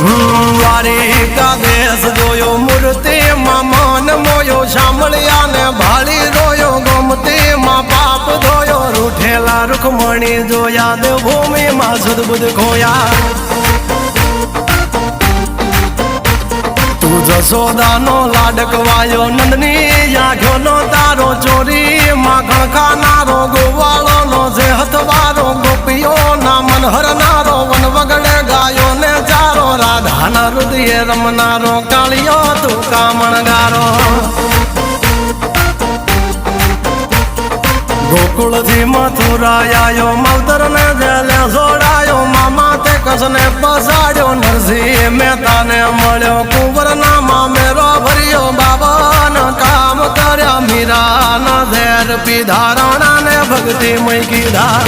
દ્વારિકા દેશ જોયો મૂર્તિમાં મન મોયો સાંભળ્યા ને ભાળી રોયો ગોમતીમાં પાપ ધોયો રૂઠેલા રૂખમણી જોયા દેવભૂમિમાં સદબુદ્ધ ખોયા તું જશોદાનો લાડકવાયો નંદની આંખોનો તારો ચોરી માખણ ખાનારો ગોવાળોનો જે હથવારો ગોપીઓના મન હરનારો વન વગડે ગાયો ને ચારો રાધાના હૃદયે રમનારો કાળિયો તું કામણગારો ગોકુળથી મથુરા આયો માવતર ને જેલે જોડાયો મામા તે કસને પસાડ્યો નરસિંહ મહેતાને મળ્યો કુંવરના મામેરો ભર્યો બાબાના કામ કર્યા મીરાના ઝેર પીધા રાણાને ભક્તિ મય કીધા